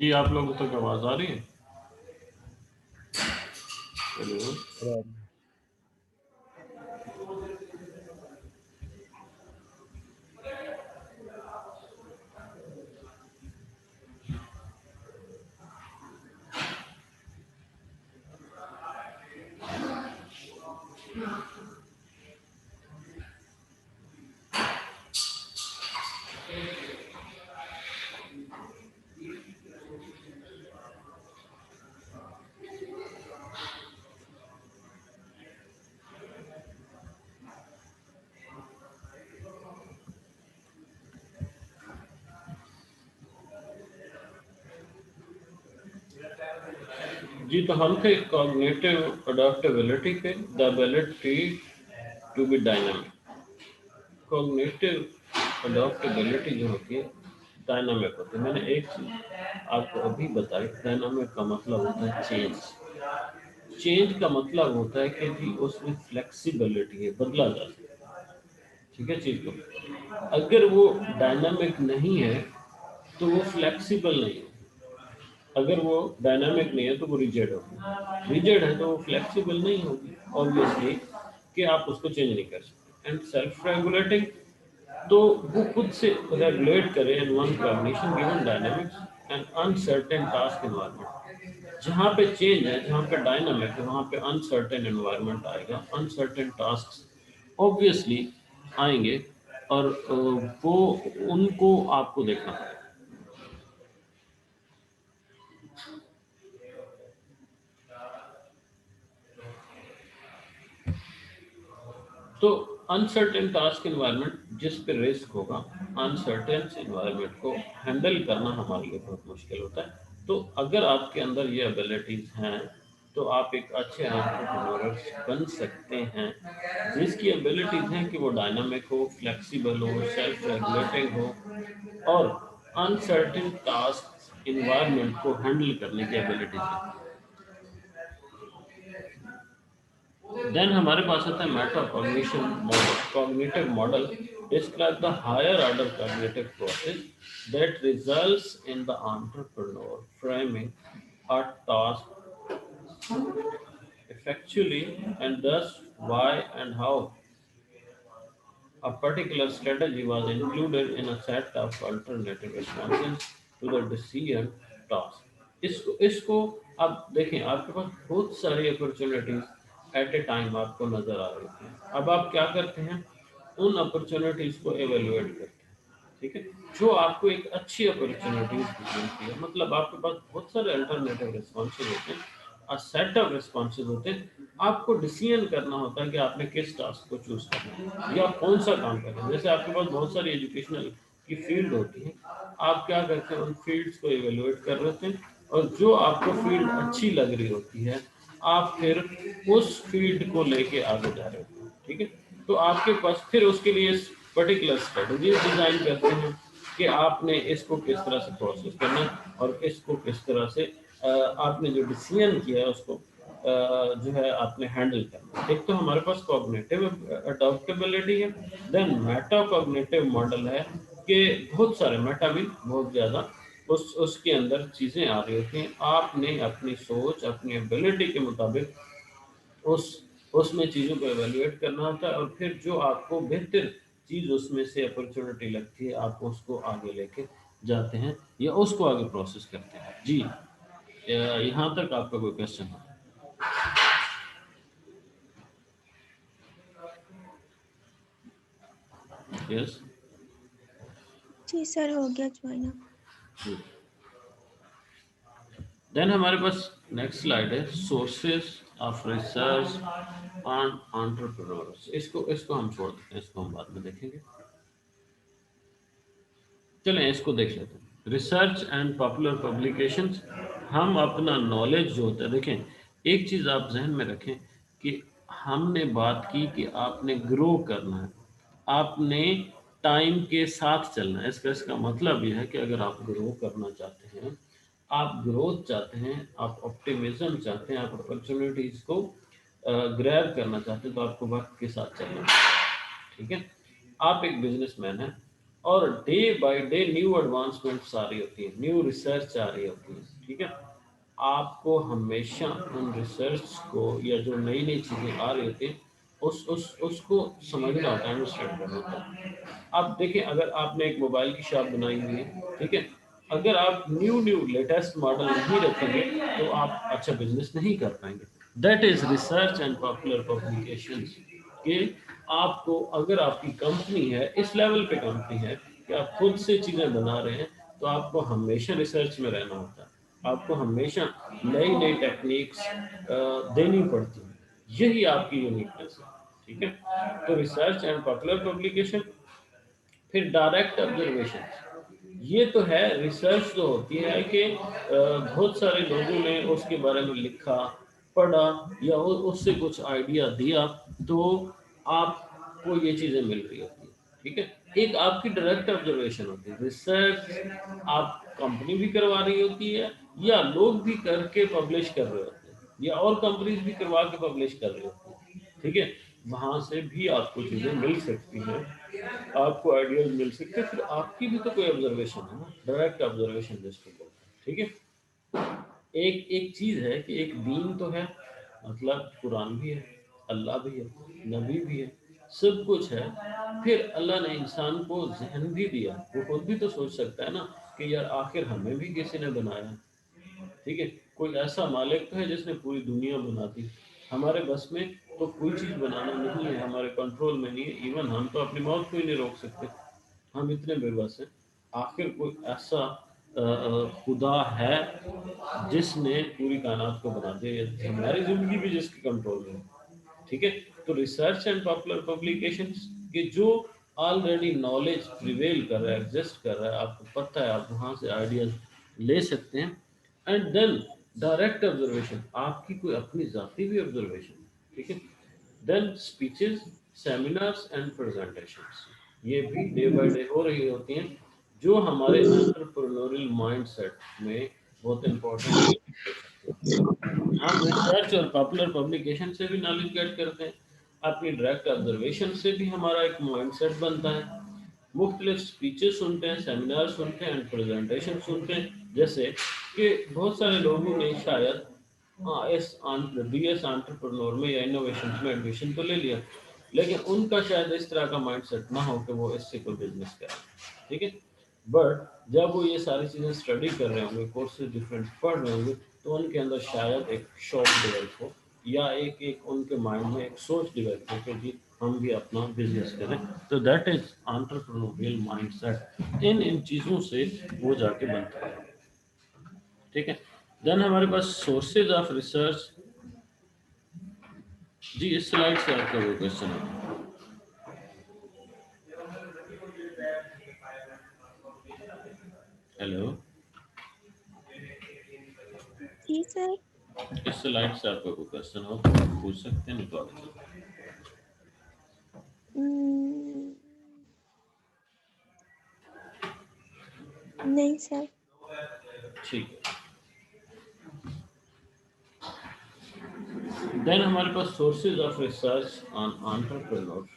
जी, आप लोगों तक आवाज आ रही है? हेलो। जी, तो हम थे कॉग्निटिव अडॉप्टेबिलिटी पे, the ability to be dynamic. Cognitive adaptability जो होती है डायनामिक होती है। मैंने एक चीज आपको अभी बताई, डायनामिक का मतलब होता है चेंज। चेंज का मतलब होता है कि जी उसमें फ्लेक्सिबिलिटी है, बदला जा सकता है। ठीक है चीज को, अगर वो डायनामिक नहीं है तो वो फ्लेक्सिबल नहीं है। अगर वो डायनामिक नहीं है तो वो रिजिड होगी, रिजिड है तो वो फ्लेक्सिबल नहीं होगी ऑब्वियसली, कि आप उसको चेंज नहीं कर सकते। एंड सेल्फ रेगुलेटिंग, तो वो खुद से रेगुलेट करे in one cognition given dynamics and uncertain task environment. जहाँ पे चेंज है, जहाँ पे डायनामिक है, वहाँ पे अनसर्टेन एनवायरनमेंट आएगा, अनसर्टेन टास्क ऑब्वियसली आएंगे, और वो उनको आपको देखना पड़ेगा। तो अनसर्टेन टास्क इन्वायरमेंट जिस पे रिस्क होगा, अनसर्टेन इन्वायरमेंट को हैंडल करना हमारे लिए बहुत मुश्किल होता है। तो अगर आपके अंदर ये एबिलिटीज हैं तो आप एक अच्छे एंटरप्रेन्योर बन सकते हैं, जिसकी एबिलिटीज हैं कि वो डायनामिक हो, फ्लेक्सिबल हो, सेल्फ रेगुलेटिंग हो, और अनसर्टेन टास्क इन्वायरमेंट को हैंडल करने की एबिलिटीज है। देन हमारे पास आता है Meta cognition model. Cognitive model describe the higher order cognitive process that results in the entrepreneur framing a task effectually, and thus why and how a particular strategy was included in a set of alternative responses to the decision task. इसको आप देखें, आपके पास बहुत सारी opportunities eight ए time आपको नजर आ रही हैं। अब आप क्या करते हैं, उन अपॉर्चुनिटीज को एवेलुएट करते हैं। ठीक है, जो आपको एक अच्छी अपॉर्चुनिटीज मिलती है, मतलब आपके पास बहुत सारे अल्टरनेटिव रिस्पॉन्सेज होते हैं, सेट ऑफ रिस्पॉन्सेज होते हैं। आपको डिसीजन करना होता है कि आपने किस टास्क को चूज करना है या कौन सा काम करना है। जैसे आपके पास बहुत सारी एजुकेशनल की फील्ड होती है, आप क्या करते हैं, उन फील्ड्स को इवेलुएट कर रहे थे, और जो आपको फील्ड अच्छी लग रही होती है आप फिर उस फील्ड को लेके आगे जा रहे होते हैं। ठीक है, तो आपके पास फिर उसके लिए पर्टिकुलर स्ट्रेटजी डिजाइन करते हैं कि आपने इसको किस तरह से प्रोसेस करना है, और इसको किस तरह से आपने जो डिसीजन किया है उसको जो है आपने हैंडल करना है। एक तो हमारे पास कॉग्निटिव अडॉप्टेबिलिटी है, देन मेटा कॉग्निटिव मॉडल है कि बहुत सारे मेटा भी बहुत ज़्यादा उसके अंदर चीज़ें आ रही होती हैं। आपने अपनी सोच, अपनी एबिलिटी के मुताबिक उस उसमें चीज़ों को एवेल्युएट करना होता है, और फिर जो आपको बेहतर चीज़ उसमें से अपॉर्चुनिटी लगती है आप उसको आगे लेके जाते हैं या उसको आगे प्रोसेस करते हैं। जी, यहाँ तक आपका कोई क्वेश्चन है? यस। जी सर, हो गया ज्वाइन अप। देन हमारे पास नेक्स्ट स्लाइड है, sources of research on entrepreneurs. इसको हम छोड़ देते हैं, इसको हम बाद में देखेंगे। चलें इसको देख लेते हैं, रिसर्च एंड पॉपुलर पब्लिकेशंस। हम अपना नॉलेज जो होता है, देखें एक चीज़ आप जहन में रखें कि हमने बात की कि आपने ग्रो करना है, आपने टाइम के साथ चलना है। इसका मतलब यह है कि अगर आप ग्रो करना चाहते हैं, आप ग्रोथ चाहते हैं, आप ऑप्टिमिज्म चाहते हैं, आप अपॉर्चुनिटीज़ को ग्रैब करना चाहते हैं, तो आपको वक्त के साथ चलना है। ठीक है, आप एक बिजनेसमैन हैं, और day by day new advancements आ रही होती है, न्यू रिसर्च आ रही होती है, ठीक है। आपको हमेशा उन रिसर्च को या जो नई नई चीज़ें आ रही होती हैं उसको समझना होता है, अंडरस्टैंड करना होता है। आप देखें, अगर आपने एक मोबाइल की शॉप बनाई हुई है, ठीक है, अगर आप न्यू न्यू लेटेस्ट मॉडल नहीं रखेंगे तो आप अच्छा बिजनेस नहीं कर पाएंगे। That is research and popular publication कि आपको, अगर आपकी कंपनी है, इस लेवल पे कंपनी है कि आप खुद से चीज़ें बना रहे हैं, तो आपको हमेशा रिसर्च में रहना होता है, आपको हमेशा नई नई टेक्निक्स देनी पड़ती हैं। यही आपकी यूनिकनेस है, ठीक है। तो रिसर्च एंड पॉपुलर पब्लिकेशन। फिर डायरेक्ट ऑब्जर्वेशन, ये तो है रिसर्च जो होती है कि बहुत सारे लोगों ने उसके बारे में लिखा, पढ़ा, या उससे कुछ आइडिया दिया, तो आपको ये चीज़ें मिल रही होती है, ठीक है। एक आपकी डायरेक्ट ऑब्जर्वेशन होती है, रिसर्च आप कंपनी भी करवा रही होती है, या लोग भी करके पब्लिश कर रहे होते हैं, या और कंपनीज भी करवा के पब्लिश कर रही होती है, ठीक है। वहां से भी आपको चीज़ें मिल सकती हैं, आपको आइडियाज मिल सकते हैं। फिर आपकी भी तो कोई ऑब्जर्वेशन है ना, डायरेक्ट ऑब्जर्वेशन जिसको बोलते हैं, ठीक है। एक एक चीज है कि एक दीन तो है, मतलब कुरान भी है, अल्लाह भी है, नबी भी है, सब कुछ है। फिर अल्लाह ने इंसान को जहन भी दिया, वो खुद भी तो सोच सकता है ना कि यार आखिर हमें भी किसी ने बनाया, ठीक है। कोई ऐसा मालिक तो है जिसने पूरी दुनिया बना दी, हमारे बस में तो कोई चीज़ बनाना नहीं है, हमारे कंट्रोल में नहीं है। इवन हम तो अपनी मौत को ही नहीं रोक सकते, हम इतने बेबस हैं। आखिर कोई ऐसा खुदा है जिसने पूरी कायनात को बना दिया, या हमारी जिंदगी भी जिसके कंट्रोल में है, ठीक है। तो रिसर्च एंड पॉपुलर पब्लिकेशंस के जो ऑलरेडी नॉलेज प्रिवेल कर रहा है, एग्जिस्ट कर रहा है, आपको पता है, आप वहाँ से आइडियाज ले सकते हैं। एंड देन डायरेक्ट ऑब्जर्वेशन, आपकी कोई अपनी जाती भी ऑब्जर्वेशन, ठीक है। Then speeches, seminars and presentations, ये भी डे बाय डे हो रही होती हैं, जो हमारे एंटरप्रेन्योरियल माइंडसेट में बहुत इंपॉर्टेंट। हम रिसर्च और पॉपुलर पब्लिकेशन से भी नॉलेज गेट करते हैं, अपनी डायरेक्ट ऑब्जर्वेशन से भी हमारा एक माइंडसेट बनता है। मुख्तलिफ स्पीचेस सुनते हैं, सेमिनार सुनते हैं एंड प्रेजेंटेशन सुनते हैं, जैसे कि बहुत सारे लोगों ने शायद हाँ इस बी एस एंटरप्रेन्योर में या इनोवेशन में एडमिशन तो ले लिया, लेकिन उनका शायद इस तरह का माइंडसेट ना हो कि वो इससे कोई बिजनेस करें, ठीक है। बट जब वो ये सारी चीज़ें स्टडी कर रहे होंगे, कोर्सेज डिफरेंट पढ़ रहे होंगे, तो उनके अंदर शायद एक शौक डेवलप हो, या एक एक उनके माइंड में एक सोच डेवलप हो कि जी हम भी अपना बिजनेस करें। तो दैट इज एंटरप्रेन्योरियल माइंडसेट, इन इन चीज़ों से वो जाके बनता है, ठीक है। देन हमारे पास सोर्सेज ऑफ रिसर्च। जी इस स्लाइड से आपका वो क्वेश्चन है। हेलो, जी सर। इस स्लाइड से आपका कोई क्वेश्चन हो तो आप पूछ सकते हैं, नहीं तो आगे चलते हम्म, नहीं सर। हैं, ठीक है। देन हमारे पास sources of research on entrepreneur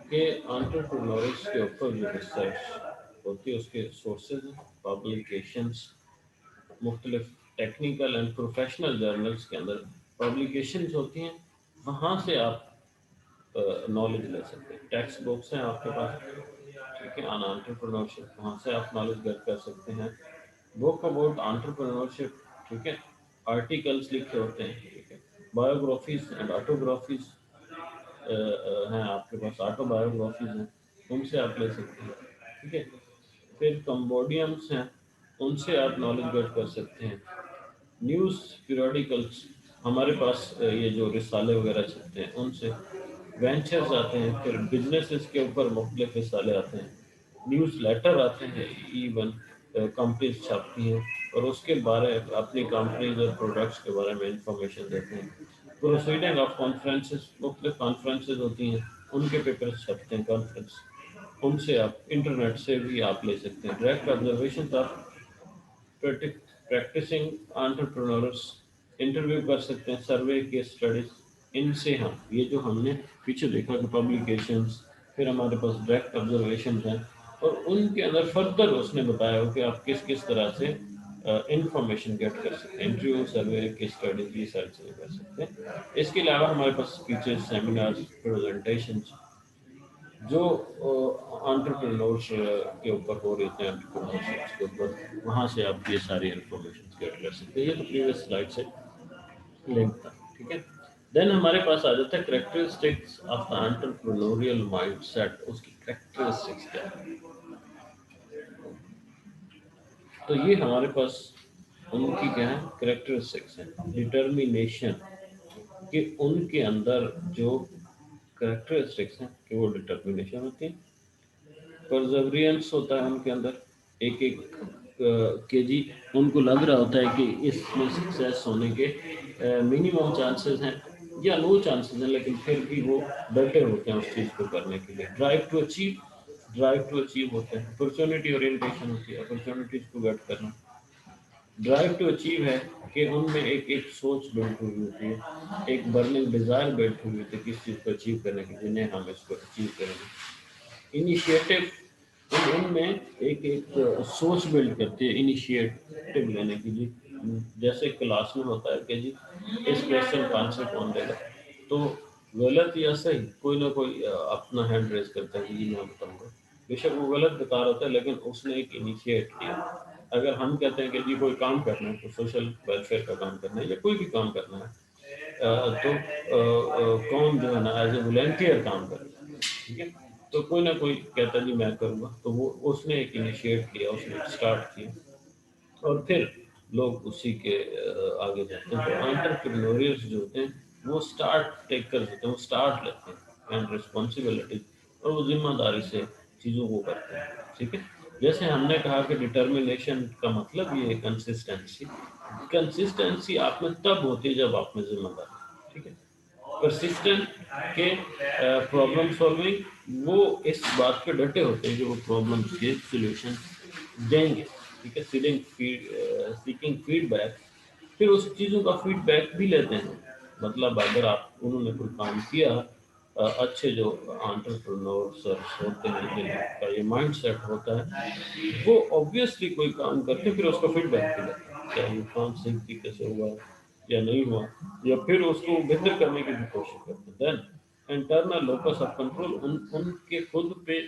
के, एंटरप्रेन्योर्स के ऊपर जो रिसर्च होती है उसके सोर्सेज, पब्लिकेशंस, मुख्तलिफ टेक्निकल एंड प्रोफेशनल जर्नल्स के अंदर पब्लिकेशंस होती हैं, वहाँ से आप नॉलेज ले सकते हैं। टेक्स्ट बुक्स हैं आपके पास, ठीक है, ऑन एंटरप्रेन्योरशिप, वहाँ से आप नॉलेज गेट कर सकते हैं। बुक अबाउट एंटरप्रेन्योरशिप, ठीक है, आर्टिकल्स लिखे होते हैं, ठीक है। बायोग्राफीज एंड ऑटोग्राफीज हैं आपके पास, ऑटोबायोग्राफीज हैं, उनसे आप ले सकते हैं, ठीक है। फिर कंबोडियम्स हैं, उनसे आप नॉलेज गेट कर सकते हैं। न्यूज़ पीरियडिकल्स, हमारे पास ये जो रिसाले वगैरह छपते हैं उनसे। वेंचर्स आते हैं, फिर बिजनेसेस के ऊपर मुख्तलिफ रिसाले आते हैं, न्यूज़ लेटर आते हैं, इवन कंपनीज छापती हैं और उसके बारे अपनी कंपनीज और प्रोडक्ट्स के बारे में इंफॉर्मेशन देते हैं। प्रोसीडिंग ऑफ कॉन्फ्रेंसेस, मुख्तलिफ कॉन्फ्रेंसेस होती हैं, उनके पेपर्स छपते हैं, कॉन्फ्रेंस, उनसे आप इंटरनेट से भी आप ले सकते हैं। Direct observation of practising entrepreneurs, interview कर सकते हैं, सर्वे, केस स्टडीज, इनसे हम ये जो हमने पीछे देखा कि पब्लिकेशंस फिर हमारे पास डायरेक्ट ऑब्जर्वेशन हैं, और उनके अंदर फर्दर उसने बताया हो कि आप किस किस तरह से इंफॉर्मेशन गेट कर सकते हैं, इंटरव्यू, सर्वे, केस स्टडीज, ये सारी चीज़ें कर सकते हैं। इसके अलावा हमारे पास स्पीचेस, सेमिनार्स, प्रेजेंटेशन जो एंटरप्रेन्योर्स के ऊपर हो रहे थे, एंटरप्रेन्योरशिप के ऊपर, वहाँ से आप ये सारी इंफॉर्मेशन गेट कर सकते हैं। ये तो प्रीवियस स्लाइड से लिंक था, ठीक है। देन हमारे पास आ जाता है characteristics of the entrepreneurial mindset, उसकी करेक्टरिस्टिक्स क्या है। तो ये हमारे पास उनकी क्या है, करेक्टरिस्टिक्स है। डिटर्मिनेशन, कि उनके अंदर जो करेक्टरिस्टिक्स हैं कि वो डिटर्मिनेशन होती है, परजवरियंस होता है उनके अंदर, एक एक के जी उनको लग रहा होता है कि इसमें सक्सेस होने के मिनिमम चांसेस हैं या नो चांसेस हैं, लेकिन फिर भी वो डटे होते हैं उस चीज़ को करने के लिए। ड्राइव टू अचीव होते हैं। अपॉर्चुनिटी ओरिएंटेशन होती है, अपॉर्चुनिटीज को गेट करना। ड्राइव टू अचीव है कि उनमें एक एक सोच बिल्ट हुई होती है, एक बर्निंग डिजायर बिल्ट हुई होती है किस चीज़ को अचीव करने के लिए, नहीं हम इसको अचीव करेंगे। इनिशिएटिव, उनमें एक एक सोच बिल्ड करती है इनिशिएटिव लेने के लिए। जैसे क्लास में होता है कि जी इस क्वेश्चन का आंसर कौन देगा, तो गलत या सही कोई ना कोई अपना हैंड रेज करता है कि जी मैं बताऊंगा। बेशक वो गलत बता रहा होता है, लेकिन उसने एक इनिशिएट किया। अगर हम कहते हैं कि जी कोई काम करना है, तो सोशल वेलफेयर का काम करना है या कोई भी काम करना है, तो कौन जो है ना एज ए वॉलेंटियर काम करेगा, ठीक है। तो कोई ना कोई कहता है जी मैं करूँगा, तो वो उसने एक इनिशिएट किया, उसने स्टार्ट किया, और फिर लोग उसी के आगे जाते हैं। तो एंटरप्रेन्योर्स जो होते हैं वो स्टार्ट टेक कर देते हैं, वो स्टार्ट लेते हैं एंड रिस्पॉन्सिबिलिटी, और वो जिम्मेदारी से चीज़ों को करते हैं, ठीक है। जैसे हमने कहा कि डिटर्मिनेशन का मतलब ये है कंसिस्टेंसी। कंसिस्टेंसी आप में तब होती है जब आप में जिम्मेदारी, ठीक है। परसिस्टेंट के प्रॉब्लम सॉल्विंग, वो इस बात पे डटे होते हैं कि वो प्रॉब्लम्स के सॉल्यूशन देंगे, ठीक है। सीकिंग फीडबैक, फिर उस चीज़ों का फीडबैक भी लेते हैं। मतलब अगर आप उन्होंने कोई काम किया, अच्छे जो एंटरप्रेन्योर्स होते हैं जिनका ये माइंड सेट होता है, वो ऑब्वियसली कोई काम करते फिर उसका फीडबैक भी लेते हैं, क्या ये काम सही तरीके से हुआ या नहीं हुआ, या फिर उसको बेहतर करने की भी कोशिश करते हैं। Then internal locus of control, उनके खुद पे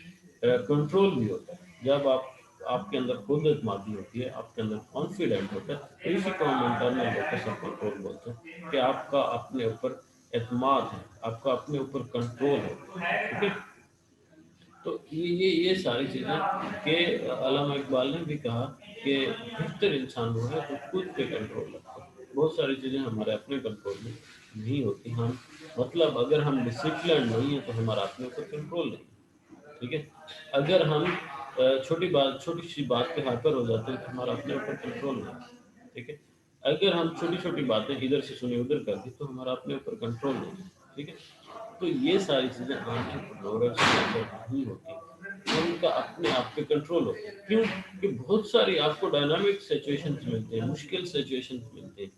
कंट्रोल भी होता है। जब आप आपके अंदर खुद एतमादी होती है, आपके अंदर कॉन्फिडेंट होता है, तो इसी को हम इंटरनल लोकस ऑफ कंट्रोल बोलते हैं, कि आपका अपने ऊपर एतमाद है, आपका अपने ऊपर कंट्रोल है, ठीक है। तो ये सारी चीज़ें के अल्लामा इकबाल ने भी कहा कि बेहतर इंसान वो है जो खुद पे कंट्रोल रखता है। बहुत सारी चीज़ें हमारे अपने कंट्रोल में नहीं होती। हम मतलब अगर हम डिसिप्लिन नहीं है तो हमारा अपने ऊपर कंट्रोल नहीं, ठीक है। अगर हम छोटी सी बात पे हाइपर हो जाते हैं तो हमारा अपने ऊपर कंट्रोल नहीं, ठीक है। अगर हम छोटी छोटी बातें इधर से सुनी उधर कर दी तो हमारा अपने ऊपर कंट्रोल नहीं, ठीक है। तो ये सारी चीज़ें एंटरप्रेन्योर्स के अंदर नहीं होती, उनका अपने आप पे कंट्रोल होता है। क्यों? कि बहुत सारी आपको डायनामिक सिचुएशंस मिलते हैं, मुश्किल सिचुएशंस मिलते हैं,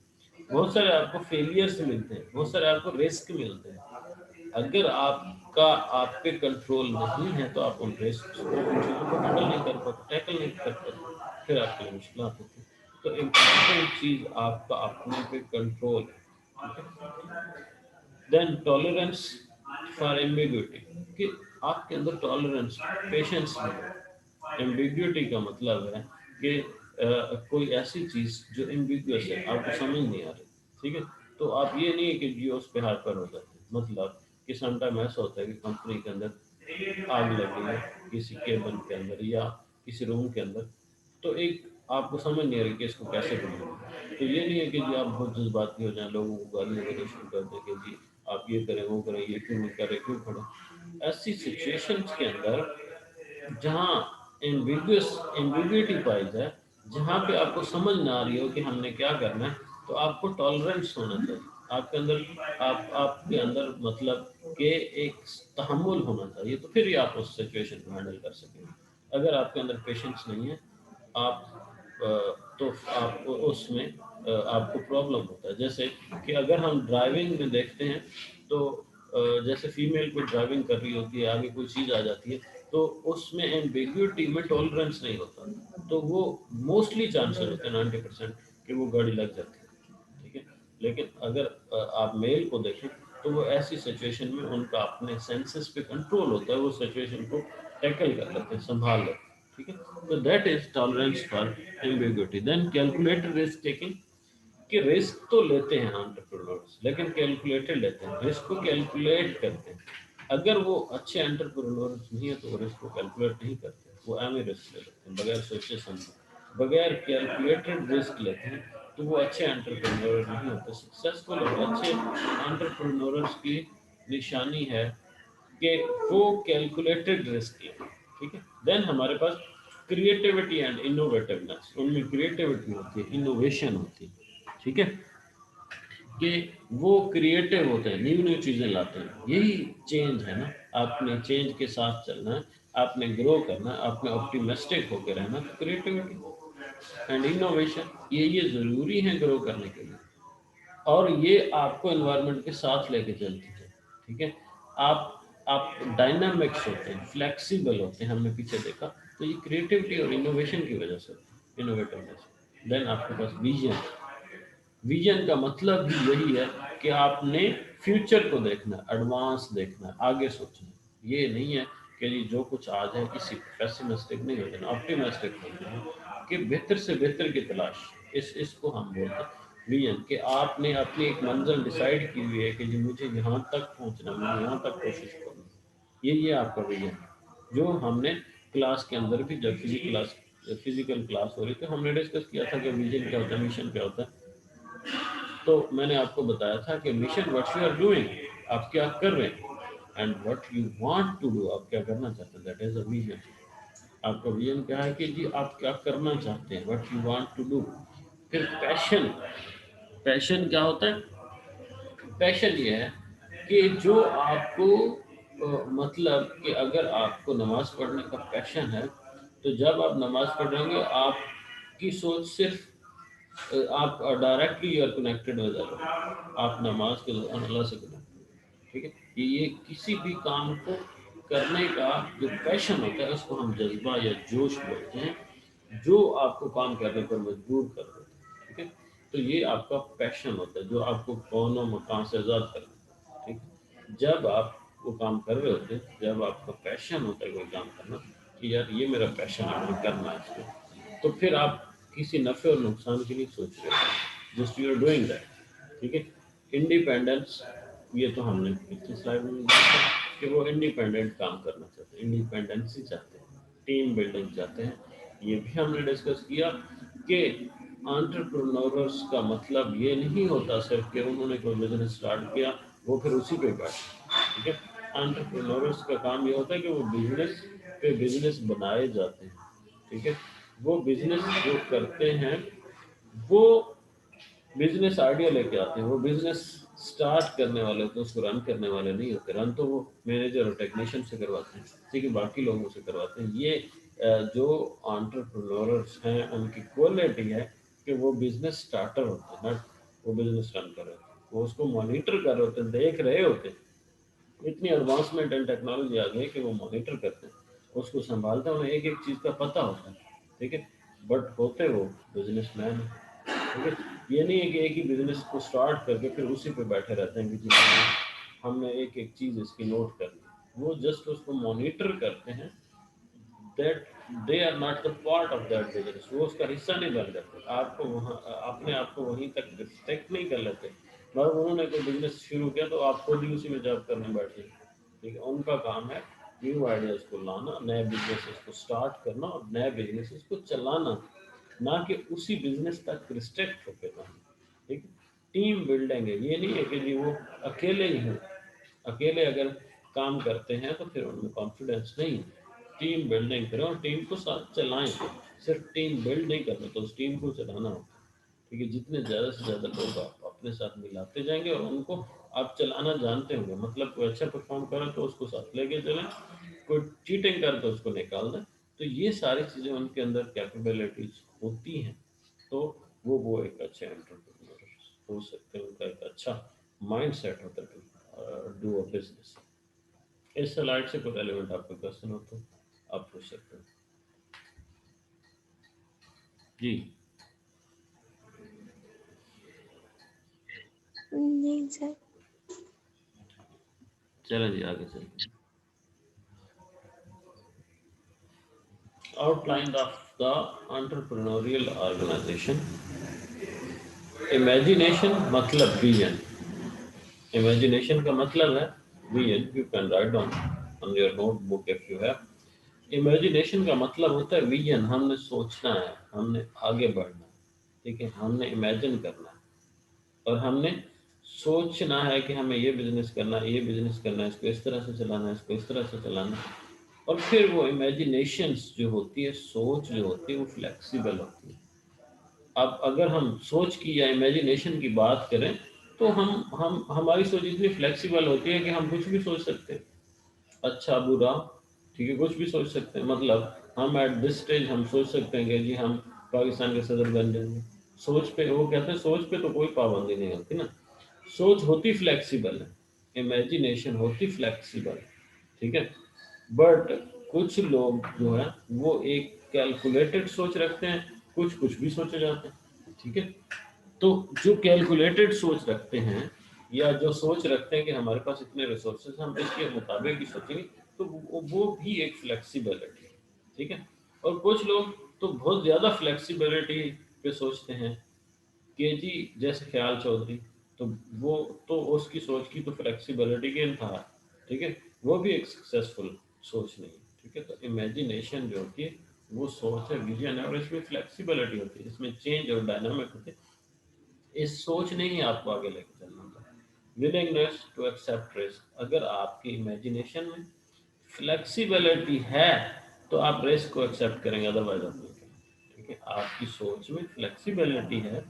बहुत सारे आपको फेलियर्स मिलते हैं, बहुत सारे आपको रिस्क मिलते हैं। अगर आपका आप पे कंट्रोल नहीं है तो आप उन रिस्क को, उन चीज़ों को हैंडल नहीं कर पाते, टैकल नहीं कर पाते, फिर आपके लिए मुश्किल होती है। तो इम्पोर्टेंट चीज़ आपका अपने पे कंट्रोल है, ठीक है। देन टॉलरेंस फॉर एम्बिग्यूटी, कि आपके अंदर टॉलरेंस, पेशेंस नहीं है। एम्बिग्यूटी का मतलब है कि कोई ऐसी चीज़ जो एम्बिगुअस है, आपको समझ नहीं आ रही, ठीक है। तो आप ये नहीं है कि जी उस पर हाइपर हो जाते हैं। मतलब कि समटाइम ऐसा होता है कि कंपनी के अंदर आग लगी है किसी केबल के अंदर या किसी रूम के अंदर, तो एक आपको समझ नहीं आ रही कि इसको कैसे बनाना। तो ये नहीं है कि जी आप बहुत जज्बाती हो जाएं, लोगों को गालियाँ देना शुरू कर दें कि जी आप ये करें वो करें, ये क्यों नहीं करें, क्यों करें। ऐसी सिचुएशंस के अंदर जहाँ एम्बिग्युइटी पाई जाए, जहाँ पे आपको समझ ना आ रही हो कि हमने क्या करना है, तो आपको टॉलरेंस होना चाहिए आपके अंदर। आपके अंदर मतलब कि एक तहम्मुल होना चाहिए, तो फिर ही आप उस सिचुएशन को हैंडल कर सकेंगे। अगर आपके अंदर पेशेंस नहीं है, आप तो आप उसमें आपको प्रॉब्लम होता है। जैसे कि अगर हम ड्राइविंग में देखते हैं, तो जैसे फीमेल कोई ड्राइविंग कर रही होती है, आगे कोई चीज़ आ जाती है, तो उसमें एम्बिग्यूटी में टॉलरेंस नहीं होता, तो वो मोस्टली चांसेस होते हैं 90% कि वो गाड़ी लग जाती है, ठीक है। लेकिन अगर आप मेल को देखें तो वो ऐसी सिचुएशन में उनका अपने सेंसेस पे कंट्रोल होता है, वो सिचुएशन को टैकल कर लेते हैं, संभाल लेते हैं, ठीक है। तो that is tolerance for ambiguity. Then calculated risk taking, कि रिस्क तो लेते हैं एंटरप्रेन्योर्स, लेकिन कैलकुलेटेड लेते हैं, रिस्क को कैलकुलेट करते हैं। अगर वो अच्छे एंटरप्रेन्योर्स नहीं है तो वो रिस्क को कैलकुलेट नहीं करते, वो एम रिस्क ले लेते हैं बगैर सोचे समझे, बगैर कैलकुलेटेड रिस्क लेते हैं, तो वो अच्छे एंटरप्रेन्योर नहीं होते। सक्सेसफुल और अच्छे एंटरप्रेन्योर्स की निशानी है कि वो कैलकुलेटेड रिस्क लें, ठीक है। देन हमारे पास क्रिएटिविटी एंड इनोवेटिवनेस, उनमें क्रिएटिविटी होती है, इनोवेशन होती है, ठीक है, कि वो क्रिएटिव होते हैं, न्यू न्यू चीज़ें लाते हैं। यही चेंज है ना, आपने चेंज के साथ चलना है, आपने ग्रो करना है, आपने ऑप्टिमिस्टिक होकर रहना, तो क्रिएटिविटी एंड इनोवेशन ये ज़रूरी है ग्रो करने के लिए। और ये आपको एनवायरनमेंट के साथ लेके चलती है, ठीक है। आप डायनामिक्स होते हैं, फ्लेक्सिबल होते हैं, हमने पीछे देखा, तो ये क्रिएटिविटी और इनोवेशन की वजह से, इनोवेटिवनेस। देन आपके पास विजन, विजन का मतलब भी यही है कि आपने फ्यूचर को देखना है, एडवांस देखना है, आगे सोचना है। ये नहीं है कि जी जो कुछ आज है इसी पेसिमिस्टिक नहीं होते ना, ऑप्टिमिस्टिक होते हैं, कि बेहतर से बेहतर की तलाश, इसको हम बोलते हैं विजन। कि आपने अपनी एक मंजिल डिसाइड की हुई है कि जी मुझे यहाँ तक पहुँचना, मुझे यहाँ तक कोशिश करनी, ये आपका विजन है। जो हमने क्लास के अंदर भी, जब फिजिकल क्लास हो रही थी, हमने डिस्कस किया था कि विजन क्या होता है, मिशन क्या होता है। तो मैंने आपको बताया था कि mission what you are doing, आप क्या कर रहे हैं, and what you want to do, आप क्या करना चाहते हैं, दैट इज अ विजन। आपका विजन क्या है कि जी आप क्या करना चाहते हैं, what you want to do. फिर पैशन, पैशन क्या होता है, पैशन ये है कि जो आपको मतलब कि अगर आपको नमाज पढ़ने का पैशन है, तो जब आप नमाज पढ़ेंगे आपकी सोच सिर्फ आप directly you are connected with Allah, आप नमाज के दौरान अल्लाह से कनेक्टेड, ठीक है। ये किसी भी काम को करने का जो पैशन होता है उसको हम जज्बा या जोश बोलते हैं, जो आपको काम करने पर मजबूर कर देता है, ठीक है। तो ये आपका पैशन होता है जो आपको कौनों मकान से आज़ाद कर देता है, ठीक है। जब आप वो काम कर रहे होते हैं, जब आपका पैशन होता है कोई काम करना, कि यार ये मेरा पैशन है, मुझे करना है इसको, तो फिर आप किसी नफ़े और नुकसान के लिए सोच रहे हो, just you are doing that, ठीक है। इंडिपेंडेंस, ये तो हमने पिछली स्लाइड में देखा कि वो इंडिपेंडेंट काम करना चाहते हैं, इंडिपेंडेंसी चाहते हैं, टीम बिल्डिंग चाहते हैं। ये भी हमने डिस्कस किया कि एंटरप्रेन्योर्स का मतलब ये नहीं होता सिर्फ कि उन्होंने कोई बिजनेस स्टार्ट किया वो फिर उसी पे बैठे, ठीक है। एंटरप्रेन्योर्स का काम ये होता है कि वो बिजनेस पे बिजनेस बनाए जाते हैं, ठीक है। वो बिजनेस जो करते हैं, वो बिजनेस आइडिया लेके आते हैं, वो बिजनेस स्टार्ट करने वाले होते हैं, उसको रन करने वाले नहीं होते। रन तो वो मैनेजर और टेक्नीशियन से करवाते हैं, ठीक है, बाकी लोगों से करवाते हैं। ये जो एंटरप्रेन्योर्स हैं उनकी क्वालिटी है कि वो बिजनेस स्टार्टर होते हैं, नट वो बिजनेस रन कर रहे होते हैं, वो उसको मॉनिटर कर रहे होते हैं, देख रहे होते हैं। इतनी एडवांसमेंट एंड टेक्नोलॉजी आ गई है कि वो मॉनिटर करते हैं, उसको संभालते हैं, उन्हें एक एक चीज़ का पता होता है, ठीक है। बट होते वो बिजनेसमैन, ठीक है। ये नहीं है कि एक ही बिजनेस को स्टार्ट करके फिर उसी पे बैठे रहते हैं कि जी हमने एक एक चीज़ इसकी नोट कर ली, वो जस्ट उसको मॉनिटर करते हैं। That they are not the part of that business, वो उसका हिस्सा नहीं बन जाते, आपको वहाँ अपने आप को वहीं तक रिस्ट्रिक्ट नहीं कर लेते। मतलब उन्होंने कोई बिजनेस शुरू किया तो आप खुद ही उसी में जॉब करने बैठे, ठीक है। उनका काम है न्यू आइडियाज को लाना, नए बिजनेसेस को स्टार्ट करना और नए बिजनेसेस को चलाना, ना कि उसी बिजनेस तक रिस्ट्रिक्ट होकर रहना, ठीक है। टीम बिल्डिंग है, ये नहीं है कि जी वो अकेले ही हों, अकेले अगर काम करते हैं तो फिर उनमें कॉन्फिडेंस नहीं है। टीम बिल्डिंग करें और टीम को साथ चलाएं, सिर्फ टीम बिल्ड नहीं करना, तो उस टीम को चलाना होता है, ठीक है। जितने ज़्यादा से ज़्यादा लोग आप अपने साथ मिलाते जाएंगे और उनको आप चलाना जानते होंगे, मतलब कोई अच्छा परफॉर्म करे तो उसको साथ लेके चलें, कोई चीटिंग करे तो उसको निकाल दें, तो ये सारी चीज़ें उनके अंदर कैपेबिलिटीज होती हैं, तो वो एक अच्छे एंटरप्रेन्योर हो सकते हैं, उनका एक अच्छा माइंड सेट होता है। Do a business. इस स्लाइड से कोई एलिमेंट आपका क्वेश्चन हो तो आप पूछ सकते हो जी। नहीं सर। चलें जी आगे चलते हैं। Outline of the entrepreneurial organisation. Imagination मतलब विजन। इमेजिनेशन का मतलब है vision. You can write down on your notebook if you have. Imagination का मतलब होता है विजन। हमने सोचना है, हमने आगे बढ़ना है, ठीक है, हमने इमेजिन करना है और हमने सोचना है कि हमें ये बिजनेस करना है, ये बिजनेस करना है, इसको इस तरह से चलाना है, इसको इस तरह से चलाना है। और फिर वो इमेजिनेशंस जो होती है, सोच जो होती है, वो फ्लेक्सिबल होती है। अब अगर हम सोच की या इमेजिनेशन की बात करें तो हम हमारी सोच इतनी फ्लेक्सिबल होती है कि हम कुछ भी सोच सकते हैं, अच्छा बुरा, ठीक है, कुछ भी सोच सकते हैं। मतलब हम एट दिस स्टेज हम सोच सकते हैं कि जी हम पाकिस्तान के सदर बन जाएंगे। सोच पे, वो कहते हैं सोच पे तो कोई पाबंदी नहीं होती ना, सोच होती फ्लेक्सिबल है, इमेजिनेशन होती फ्लेक्सिबल, ठीक है। बट कुछ लोग जो है वो एक कैलकुलेटेड सोच रखते हैं, कुछ कुछ भी सोचे जाते हैं, ठीक है। तो जो कैलकुलेटेड सोच रखते हैं या जो सोच रखते हैं कि हमारे पास इतने रिसोर्सेज हम इसके मुताबिक ही सोचेंगे, तो वो भी एक फ्लेक्सिबिलिटी, ठीक है। और कुछ लोग तो बहुत ज़्यादा फ्लेक्सिबिलिटी पे सोचते हैं कि जी जैसे ख्याल चौधरी, तो वो तो उसकी सोच की तो फ्लेक्सिबिलिटी के इंतहा है, ठीक है, वो भी एक सक्सेसफुल सोच नहीं, ठीक है। तो इमेजिनेशन जो होती है वो सोच है, विजन है, और इसमें फ्लेक्सिबिलिटी होती है, इसमें चेंज और डायनामिक होती है। इस सोच ने ही आपको आगे लेके चलना होगा। Willingness to accept risk. अगर आपकी इमेजिनेशन में फ्लेक्सिबिलिटी है तो आप रिस्क को एक्सेप्ट करेंगे, अदरवाइज आप नहीं करेंगे, ठीक है। आपकी सोच में फ्लेक्सिबिलिटी है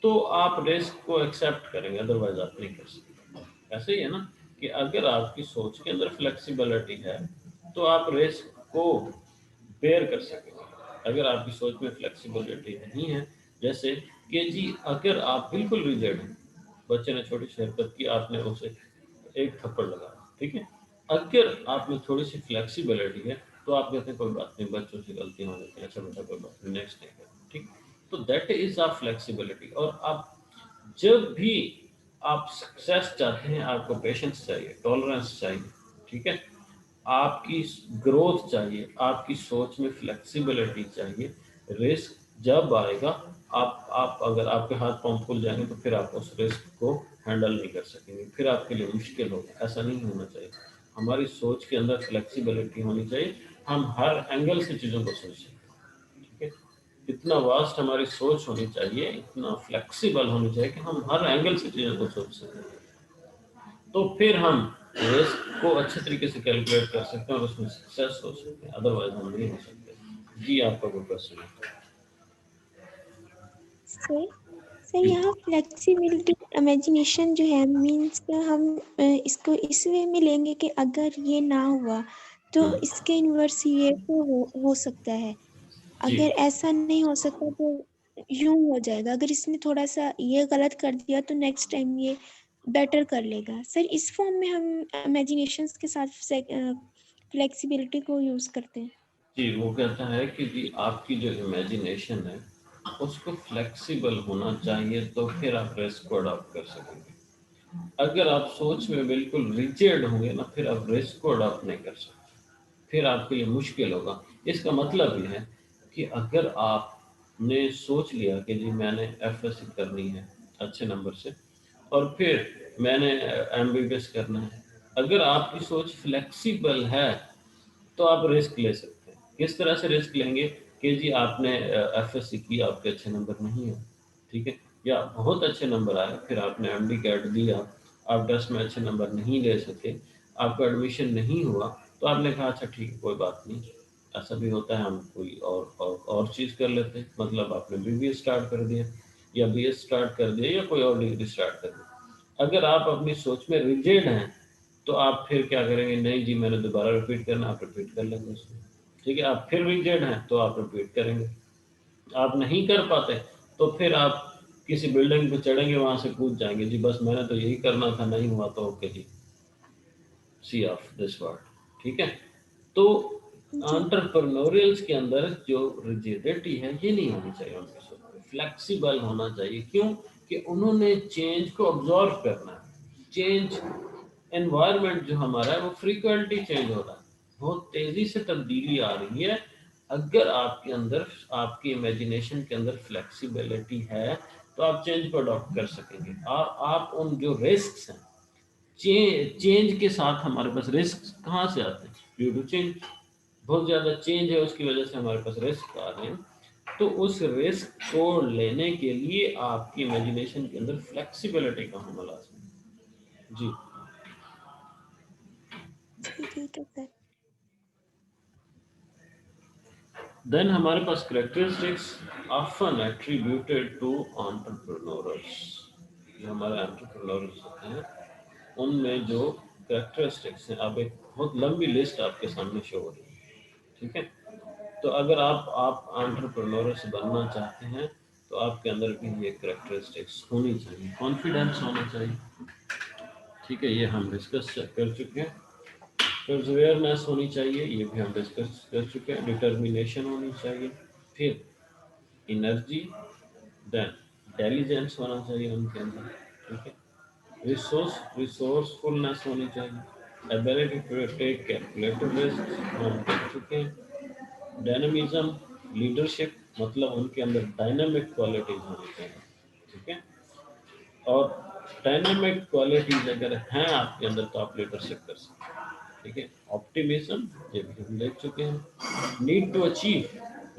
तो आप रिस्क को एक्सेप्ट करेंगे, अदरवाइज आप नहीं कर सकते। ऐसे ही है ना कि अगर आपकी सोच के अंदर फ्लेक्सिबिलिटी है तो आप रिस्क को बेयर कर सकेंगे। अगर आपकी सोच में फ्लेक्सिबिलिटी नहीं है, जैसे कि जी अगर आप बिल्कुल रिजिड हैं, बच्चे ने छोटी सी हरकत की, आपने उसे एक थप्पड़ लगाया, ठीक है। अगर आप में थोड़ी सी फ्लेक्सिबिलिटी है तो आप कहते हैं कोई बात नहीं, बच्चों से गलती हो जाती है, अच्छा बेटा कोई बात नहीं, नेक्स्ट नहीं करें, ठीक। तो दैट इज ऑफ फ्लेक्सिबिलिटी। और आप जब भी आप सक्सेस चाहते हैं, आपको पेशेंस चाहिए, टॉलरेंस चाहिए, ठीक है, आपकी ग्रोथ चाहिए, आपकी सोच में फ्लेक्सिबिलिटी चाहिए। रिस्क जब आएगा, आप अगर आपके हाथ पांव फूल जाएंगे तो फिर आप उस रिस्क को हैंडल नहीं कर सकेंगे, फिर आपके लिए मुश्किल होगा। ऐसा नहीं होना चाहिए। हमारी सोच के अंदर फ्लेक्सिबिलिटी होनी चाहिए, हम हर एंगल से चीज़ों को सोच सकें, ठीक है। इतना वास्ट हमारी सोच होनी चाहिए, इतना फ्लेक्सिबल होनी चाहिए कि हम हर एंगल से चीज़ों को सोच सकें। तो फिर हम रिस्क को अच्छे तरीके से कैलकुलेट कर सकते हैं और उसमें सक्सेस हो सकते हैं, अदरवाइज हम नहीं हो सकते। जी आपका कोई क्वेश्चन है? सर सर यहाँ फ्लेक्सिबिलिटी इमेजिनेशन जो है मीन्स हम इसको इस वे में लेंगे कि अगर ये ना हुआ तो इसके इन्वर्स ये तो हो सकता है, जी अगर ऐसा नहीं हो सकता तो यूं हो जाएगा, अगर इसने थोड़ा सा ये गलत कर दिया तो नेक्स्ट टाइम ये बेटर कर लेगा। सर इस फॉर्म में हम इमेजिनेशंस के साथ फ्लेक्सिबिलिटी को यूज करते हैं। जी, वो कहता है कि जी आपकी जो इमेजिनेशन है उसको फ्लेक्सिबल होना चाहिए, तो फिर आप रिस्क को अडॉप्ट कर सकेंगे। अगर आप सोच में बिल्कुल रिजिड होंगे ना, फिर आप रिस्क को अडॉप्ट नहीं कर सकते, फिर आपके लिए मुश्किल होगा। इसका मतलब ये है कि अगर आपने सोच लिया कि जी मैंने एफएससी करनी है अच्छे नंबर से, और फिर मैंने एमबीबीएस करना है, अगर आपकी सोच फ्लेक्सिबल है तो आप रिस्क ले सकते हैं। किस तरह से रिस्क लेंगे कि जी आपने एफएससी की, आपके अच्छे नंबर नहीं है, ठीक है, या बहुत अच्छे नंबर आए, फिर आपने एमडी कैट दिया, आप टेस्ट में अच्छे नंबर नहीं ले सके, आपका एडमिशन नहीं हुआ, तो आपने कहा अच्छा ठीक है कोई बात नहीं, ऐसा भी होता है, हम कोई और चीज़ कर लेते हैं। मतलब आपने बीबीए स्टार्ट कर दिया या बीएस स्टार्ट कर दिया या कोई और डिग्री स्टार्ट कर दी। अगर आप अपनी सोच में रिजिड हैं तो आप फिर क्या करेंगे, नहीं जी मैंने दोबारा रिपीट करना, आप रिपीट कर लेंगे उसमें, ठीक है। आप फिर रिजिड हैं तो आप रिपीट करेंगे, आप नहीं कर पाते तो फिर आप किसी बिल्डिंग पे चढ़ेंगे, वहां से कूद जाएंगे, जी बस मैंने तो यही करना था, नहीं हुआ तो ओके जी, सी ऑफ दिस वर्ड। ठीक है, तो जी एंटरप्रेन्योरियल्स के अंदर जो रिजिडिटी है ये नहीं होनी चाहिए, उनके साथ फ्लेक्सिबल होना चाहिए। क्यों? कि उन्होंने चेंज को ऑब्जॉर्व करना है। चेंज एनवायरनमेंट जो हमारा है वो फ्रीक्वेंटली चेंज हो रहा है, बहुत तेजी से तब्दीली आ रही है। अगर आपके अंदर, आपकी इमेजिनेशन के अंदर फ्लेक्सिबिलिटी है तो आप चेंज को अडॉप्ट कर सकेंगे। और आप उन जो रिस्क हैं, चेंज के साथ हमारे पास रिस्क कहाँ से आते हैं? Due to change. बहुत ज़्यादा चेंज है, उसकी वजह से हमारे पास रिस्क आ रहे हैं। तो उस रिस्क को लेने के लिए आपकी इमेजिनेशन के अंदर फ्लेक्सिबिलिटी का होना लाजमी है। जी। जी ठीक है सर। देन हमारे पास characteristics often attributed to entrepreneurs. जो हमारे एंटरप्रेन्योर्स होते हैं उनमें जो करेक्टरिस्टिक्स हैं, अब एक बहुत लंबी लिस्ट आपके सामने शो हो रही है। ठीक है, तो अगर आप एंटरप्रेन्योर्स बनना चाहते हैं तो आपके अंदर भी ये करेक्टरिस्टिक्स होनी चाहिए। कॉन्फिडेंस होना चाहिए। ठीक है, ये हम डिस्कस कर चुके हैं। परसेवेयरनेस होनी चाहिए, ये भी हम डिस्कस कर चुके हैं। डिटर्मिनेशन होनी चाहिए। फिर एनर्जी, देन इंटेलिजेंस होना चाहिए उनके अंदर। ठीक है, रिसोर्सफुलनेस होनी चाहिए। Ability to take calculated risk हम देख चुके हैं। डायनामिज्म, लीडरशिप, मतलब उनके अंदर डायनामिक क्वालिटीज होनी चाहिए। ठीक है, और डायनामिक क्वालिटीज अगर हैं आपके अंदर तो आप लीडरशिप कर सकते हैं। ठीक है, ऑप्टिमिज्म, ये भी हम देख चुके हैं। नीड टू अचीव,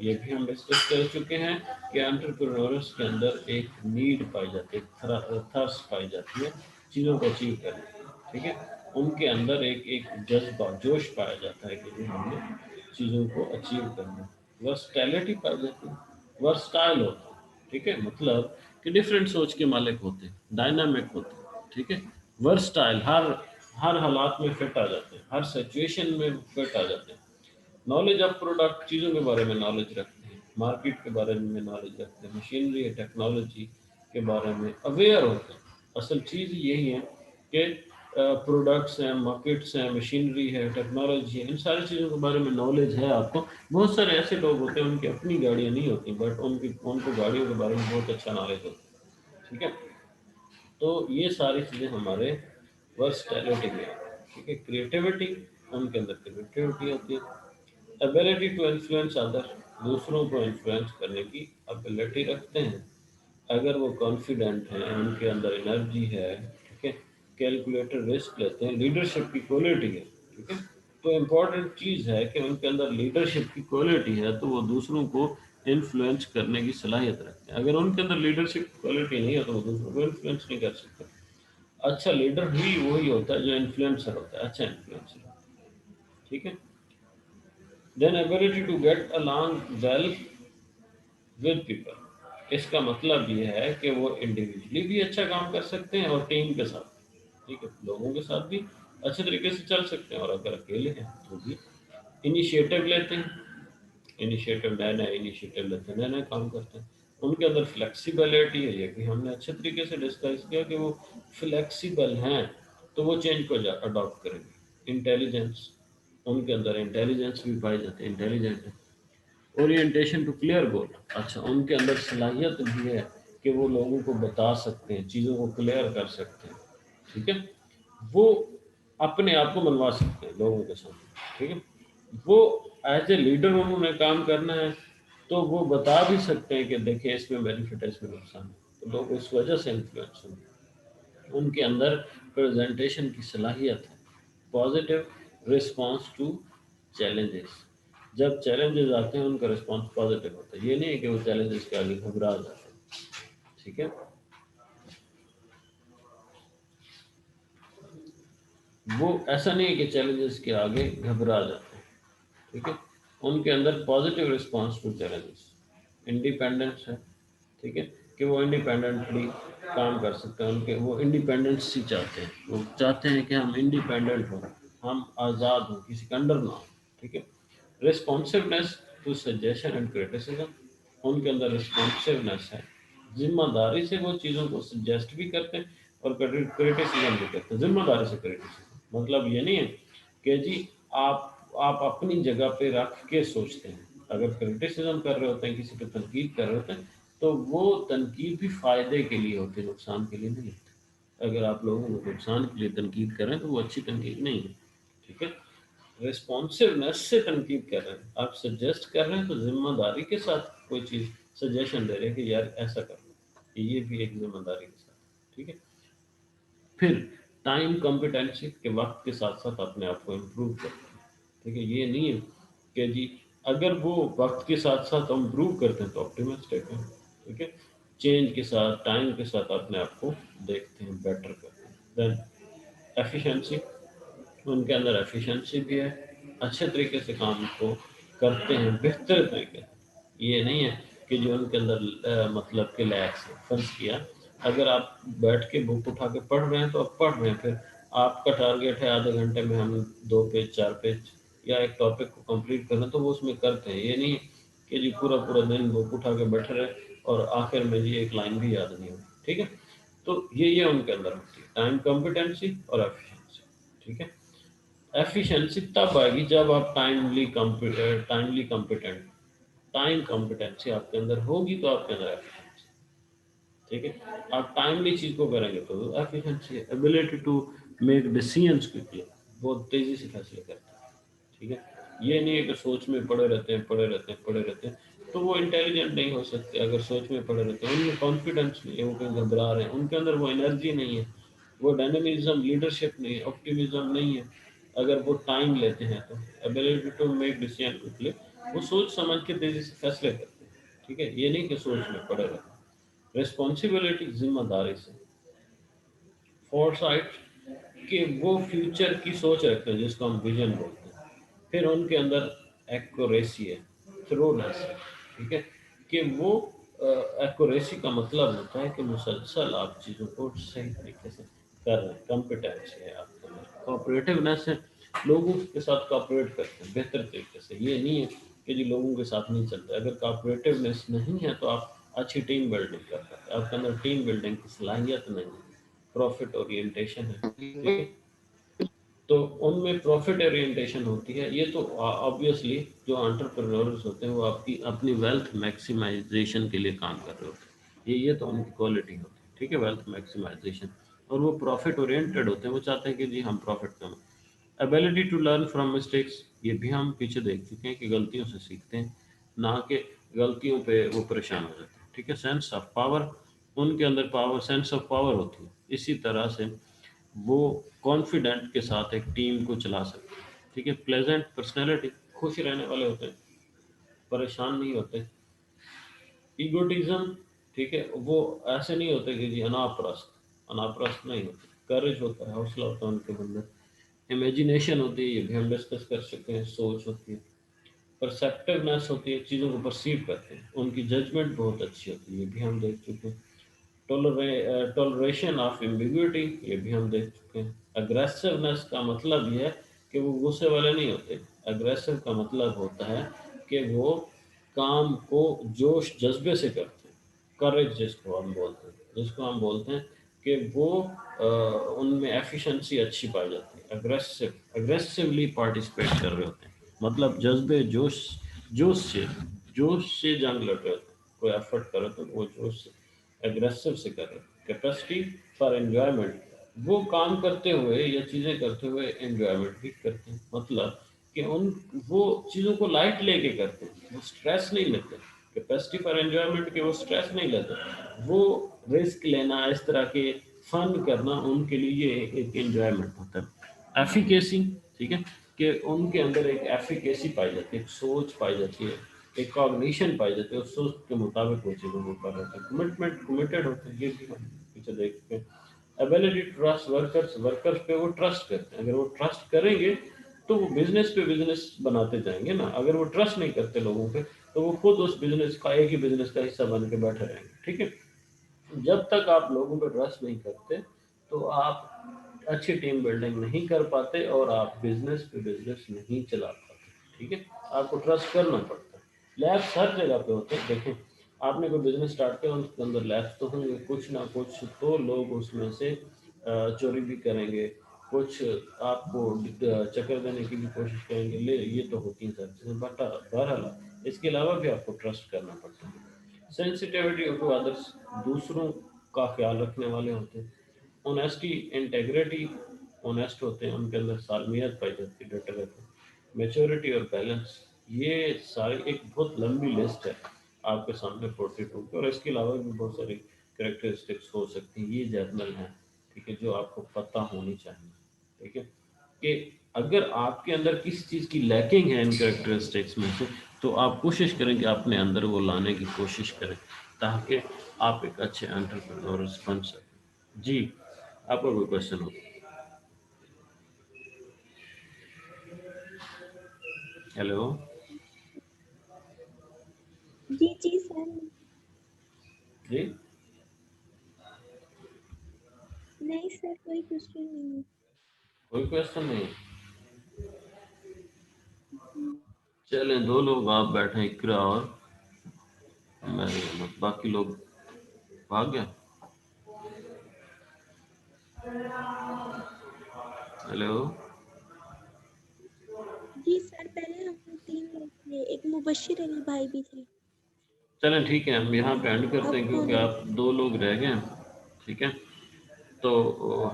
ये भी हम डिस्कस कर चुके हैं कि एंटरप्रेन्योर्स के अंदर एक नीड पाई जाती है, थर्स्ट पाई जाती है चीज़ों को अचीव करने की। ठीक है, उनके अंदर एक एक जज्बा, जोश पाया जाता है कि हमने चीज़ों को अचीव करना। वर्सटैलिटी पाई जाती है, वर्सटाइल होता है। ठीक है, मतलब कि डिफरेंट सोच के मालिक होते हैं, डायनामिक होते हैं। ठीक है, वर्सटाइल, हर हालात में फिट आ जाते हैं, हर सिचुएशन में फिट आ जाते हैं। नॉलेज ऑफ प्रोडक्ट, चीज़ों के बारे में नॉलेज रखते हैं, मार्केट के बारे में नॉलेज रखते हैं, मशीनरी टेक्नोलॉजी के बारे में अवेयर होते हैं। असल चीज़ यही है कि प्रोडक्ट्स हैं, मार्केट्स हैं, मशीनरी है, टेक्नोलॉजी है, इन सारी चीज़ों के बारे में नॉलेज है आपको। बहुत सारे ऐसे लोग होते हैं उनकी अपनी गाड़ियाँ नहीं होती, बट उनको गाड़ियों के बारे में बहुत अच्छा नॉलेज होता है। ठीक है, तो ये सारी चीज़ें हमारे वर्सटैलिटी में आती हैं। ठीक है, क्रिएटिविटी, उनके अंदर क्रिएटिविटी होती है। एबिलिटी टू इन्फ्लुएंस अदर, दूसरों को इन्फ्लुएंस करने की एबिलिटी रखते हैं। अगर वो कॉन्फिडेंट हैं, उनके अंदर एनर्जी है। ठीक है, कैलकुलेटेड रिस्क लेते हैं, लीडरशिप की क्वालिटी है। ठीक है, तो इम्पोर्टेंट चीज़ है कि उनके अंदर लीडरशिप की क्वालिटी है तो वो दूसरों को इन्फ्लुएंस करने की सलाहियत रखते हैं। अगर उनके अंदर लीडरशिप क्वालिटी नहीं है तो वो दूसरों को इन्फ्लुएंस नहीं कर सकते। अच्छा लीडर भी वही होता है जो इन्फ्लुएंसर होता है, अच्छा इन्फ्लुएंसर। ठीक है, then ability to get along well with people, इसका मतलब ये है कि वो इंडिविजुअली भी अच्छा काम कर सकते हैं और टीम के साथ। ठीक है, लोगों के साथ भी अच्छे तरीके से चल सकते हैं, और अगर अकेले हैं तो भी इनिशिएटिव लेते हैं, इनिशिएटिव नए नए इनिशिएटिव लेते हैं, नए नए काम करते हैं। उनके अंदर फ्लेक्सिबिलिटी है, ये भी हमने अच्छे तरीके से डिस्कस किया कि वो फ्लेक्सिबल हैं तो वो चेंज को अडॉप्ट करेंगे। इंटेलिजेंस, उनके अंदर इंटेलिजेंस भी पाई जाती है, इंटेलिजेंट है। ओरिएंटेशन टू क्लियर गोल, अच्छा उनके अंदर सलाहियत भी है कि वो लोगों को बता सकते हैं, चीज़ों को क्लियर कर सकते हैं। ठीक है, वो अपने आप को मनवा सकते हैं लोगों के सामने। ठीक है, वो एज ए लीडर उन्होंने काम करना है तो वो बता भी सकते हैं कि देखिए इसमें बेनिफिट है, इसमें नुकसान है, तो लोग उस वजह से इन्फ्लुएंस होंगे। उनके अंदर प्रेजेंटेशन की सलाहियत है। पॉजिटिव रिस्पॉन्स टू चैलेंजेस, जब चैलेंजेस आते हैं उनका रिस्पॉन्स पॉजिटिव होता है, ये नहीं है कि वो चैलेंजेस के आगे घबरा जाते हैं। ठीक है, वो ऐसा नहीं है कि चैलेंजेस के आगे घबरा जाते हैं। ठीक है, उनके अंदर positive response to challenges. Independence है। ठीक है, कि वो इंडिपेंडेंटली काम कर सकते हैं, उनके वो इंडिपेंडेंसी चाहते हैं, वो चाहते हैं कि हम इंडिपेंडेंट हों, हम आज़ाद हों, किसी के अंडर ना हो। ठीक है, responsiveness to suggestion and criticism, उनके अंदर रिस्पॉन्सिवनेस है, जिम्मेदारी से वो चीज़ों को सजेस्ट भी करते हैं और क्रिटिसिज्म भी करते हैं। जिम्मेदारी से क्रिटिसिज्म मतलब ये नहीं है कि जी आप अपनी जगह पे रख के सोचते हैं। अगर क्रिटिसिज्म कर रहे होते हैं, किसी पे तनकीद कर रहे होते हैं, तो वो तनकीद भी फ़ायदे के लिए होती है, नुकसान के लिए नहीं होती। अगर आप लोगों को नुकसान के लिए तनकीद कर रहे हैं तो वो अच्छी तनकीद नहीं है। ठीक है, रिस्पॉन्सिवनेस से तनकीद कर रहे हैं, आप सजेस्ट कर रहे हैं तो जिम्मेदारी के साथ कोई चीज़ सजेशन दे रहे हैं कि यार ऐसा कर लो, ये भी एक जिम्मेदारी के साथ। ठीक है, फिर टाइम कॉम्पिटेंसी के वक्त के साथ साथ अपने आप को इम्प्रूव करते हैं। ठीक है, ये नहीं है कि जी अगर वो वक्त के साथ साथ इम्प्रूव करते हैं तो ऑप्टिमिस्टिक है। ठीक है, चेंज के साथ टाइम के साथ अपने आप को देखते हैं, बेटर करते हैं। देन एफिशिएंसी, उनके अंदर एफिशिएंसी भी है, अच्छे तरीके से काम को करते हैं, बेहतर तरीके से। ये नहीं है कि जो उनके अंदर मतलब कि लैक्स है। फर्ज किया अगर आप बैठ के बुक उठा के पढ़ रहे हैं तो आप पढ़ रहे हैं, फिर आपका टारगेट है आधे घंटे में हम 2 पेज 4 पेज या एक टॉपिक को कंप्लीट करना, तो वो उसमें करते हैं। ये नहीं है कि जी पूरा पूरा दिन बुक उठा के बैठे रहे और आखिर में जी एक लाइन भी याद नहीं हो। ठीक है, तो ये उनके अंदर होती है, टाइम कॉम्पिटेंसी और एफिशिएंसी। ठीक है, एफिशिएंसी तब आएगी जब आप टाइमली कॉम्पिटेंट, टाइम कॉम्पिटेंसी आपके अंदर होगी तो आपके अंदर एफिशिएंसी। ठीक है, आप टाइमली चीज को करेंगे तो एफिशिएंसी है। Ability to make decisions quickly, बहुत तेजी से फैसले करते हैं। ठीक है, ये नहीं है कि सोच में पड़े रहते हैं पड़े रहते हैं पड़े रहते हैं, तो वो इंटेलिजेंट नहीं हो सकते। अगर सोच में पड़े रहते हैं, उनमें कॉन्फिडेंस नहीं है, वो कहीं घबरा रहे हैं, उनके अंदर वो एनर्जी नहीं है, वो डायनेमिज्म लीडरशिप नहीं है, ऑप्टिमिज्म नहीं है। अगर वो टाइम लेते हैं तो ability to make decision quickly, वो सोच समझ के तेजी से फैसले करते हैं। ठीक है, ये नहीं कि सोच में पड़े रहते हैं। रिस्पॉन्सिबिलिटी, जिम्मेदारी से। फोरसाइट, कि वो फ्यूचर की सोच रखते हैं जिसको हम विजन बोलते हैं। फिर उनके अंदर एक्यूरेसी है, थ्रोनेस है। ठीक है, कि वो एक्यूरेसी का मतलब होता है कि मुसलसल आप चीज़ों को सही तरीके से कर रहे हैं। कॉम्पिटेंसी है आपके अंदर, कोऑपरेटिवनेस है, लोगों के साथ कोऑपरेट करते हैं बेहतर तरीके से। ये नहीं है कि जी लोगों के साथ नहीं चलते। अगर कोऑपरेटिवनेस नहीं है तो आप अच्छी टीम बिल्ड नहीं कर पाते, आपके अंदर टीम बिल्डिंग की सलाहियत नहीं है। प्रॉफिट ओरिएंटेशन है। ठीक है, तो उनमें प्रॉफिट ओरिएंटेशन होती है। ये तो ऑब्वियसली जो एंटरप्रेन्योर्स होते हैं वो आपकी अपनी वेल्थ मैक्सिमाइजेशन के लिए काम कर रहे होते हैं। ये तो उनकी क्वालिटी होती है। ठीक है, वेल्थ मैक्सिमाइजेशन। और वो प्रॉफिट ओरिएंटेड होते हैं, वो चाहते हैं कि जी हम प्रॉफिट कमाएं। Ability to learn from mistakes, ये भी हम पीछे देख चुके हैं कि गलतियों से सीखते हैं, ना कि गलतियों पे वो परेशान हो जाते हैं। ठीक है, सेंस ऑफ पावर, उनके अंदर पावर, सेंस ऑफ पावर होती है। इसी तरह से वो कॉन्फिडेंट के साथ एक टीम को चला सकते हैं। ठीक है, प्लेजेंट पर्सनैलिटी, खुश रहने वाले होते हैं, परेशान नहीं होते। ईगोटिज्म, ठीक है, वो ऐसे नहीं होते कि जी अनाप्रस्त, अनाप्रस्त नहीं होते। करेज होता है, हौसला होता है उनके अंदर। इमेजिनेशन होती है, ये भी हम डिस्कस कर सकते हैं, सोच होती है। परसेप्टिवनेस होती है, चीज़ों को परसीव करते हैं। उनकी जजमेंट बहुत अच्छी होती है, ये भी हम देख चुके हैं। टॉलरेशन ऑफ एम्बिग्युइटी, ये भी हम देख चुके हैं। अग्रेसिवनेस का मतलब ये है कि वो गुस्से वाले नहीं होते। अग्रेसिव का मतलब होता है कि वो काम को जोश जज्बे से करते हैं। करेज जिसको हम बोलते हैं कि वो उनमें एफिशिएंसी अच्छी पाई जाती है। अग्रेसिवली पार्टिसिपेट कर रहे होते हैं, मतलब जज्बे जोश से जंग लड़ रहे होते हैं। कोई एफर्ट करे तो वो जोश से, एग्रेसिव से कर रहे हैं। कैपेसिटी फॉर एंजॉयमेंट, वो काम करते हुए या चीज़ें करते हुए एंजॉयमेंट भी करते हैं, मतलब कि उन वो चीज़ों को लाइट लेके करते हैं, वो स्ट्रेस नहीं लेते। कैपेसिटी फॉर एंजॉयमेंट के वो स्ट्रेस नहीं लेते, वो रिस्क लेना, इस तरह के फन करना उनके लिए एक एंजॉयमेंट होता है। एफिकेसी, ठीक है, कि उनके अंदर एक एफिकेसी पाई जाती है, एक सोच पाई जाती है, एक कॉग्निशन पाई जाती है, उस सोच के मुताबिक वो चीज़ों को कर रहे हैं। कमिटमेंट, कमिटेड होते हैं, ये भी हम पीछे देखते हैं। Ability to trust workers, workers पे वो ट्रस्ट करते हैं। अगर वो ट्रस्ट करेंगे तो वो बिजनेस पे बिजनेस बनाते जाएंगे ना। अगर वो ट्रस्ट नहीं करते लोगों पे तो वो खुद उस बिजनेस का, एक ही बिजनेस का हिस्सा बन के बैठे रहेंगे। ठीक है, जब तक आप लोगों पे ट्रस्ट नहीं करते तो आप अच्छी टीम बिल्डिंग नहीं कर पाते और आप बिजनेस पे बिजनेस नहीं चला पाते। ठीक है, आपको ट्रस्ट करना पड़ता है। लैब्स हर जगह पे होते हैं, देखें आपने कोई बिजनेस स्टार्ट किया, उसके अंदर लैब्स तो होंगे, कुछ ना कुछ तो लोग उसमें से चोरी भी करेंगे, कुछ आपको चक्कर देने की भी कोशिश करेंगे, ले ये तो होती हैं सर चीज़ें। बट बहरहाल इसके अलावा भी आपको ट्रस्ट करना पड़ता है। सेंसिटिविटी टू अदर्स, दूसरों का ख्याल रखने वाले होते हैं। ऑनेस्टी, इंटेग्रिटी, ऑनेस्ट होते हैं, उनके अंदर सालमियत पाई जाती है, डटे रहते हैं। मेच्योरिटी और बैलेंस, ये सारी एक बहुत लंबी लिस्ट है आपके सामने 42 की, और इसके अलावा भी बहुत सारी करेक्टरिस्टिक्स हो सकती हैं, ये जनरल हैं, ठीक है, जो आपको पता होनी चाहिए, ठीक है, कि अगर आपके अंदर किसी चीज़ की लैकिंग है इन करेक्टरिस्टिक्स में से, तो आप कोशिश करें कि अपने अंदर वो लाने की कोशिश करें, ताकि आप एक अच्छे एंटरप्रेन्योर बन सकें। जी, आपका कोई क्वेश्चन हो? हेलो। जी जी सर। जी, नहीं सर, कोई क्वेश्चन नहीं है। कोई क्वेश्चन नहीं? जी चलें, दो लोग आप बैठे, इकरा और मैं, बाकी लोग भाग गए। हेलो। जी सर, पहले हम 3 लोग थे, एक मुबश्शिर अली भाई भी थे। चलें ठीक है, हम यहाँ पे एंड करते अब हैं कौन क्योंकि है? आप दो लोग रह गए हैं, ठीक है। तो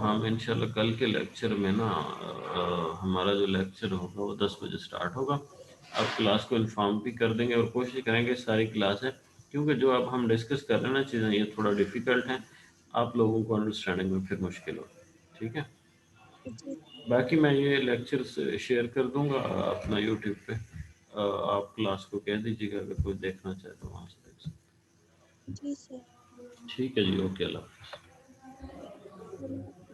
हम इंशाल्लाह कल के लेक्चर में ना, हमारा जो लेक्चर होगा वो 10 बजे स्टार्ट होगा। आप क्लास को इन्फॉर्म भी कर देंगे और कोशिश करेंगे सारी क्लास है, क्योंकि जो अब हम डिस्कस कर रहे हैं ना चीज़ें, ये थोड़ा डिफ़िकल्ट हैं, आप लोगों को अंडरस्टैंडिंग में फिर मुश्किल हो, ठीक है। जी बाकी मैं ये लेक्चर्स शेयर कर दूंगा अपना यूट्यूब पे, आप क्लास को कह दीजिएगा अगर कोई देखना चाहे तो वहाँ से देख सकते जी सर। हैं। ठीक है जी, ओके, अल्लाह हाफ़िज़। चलिए।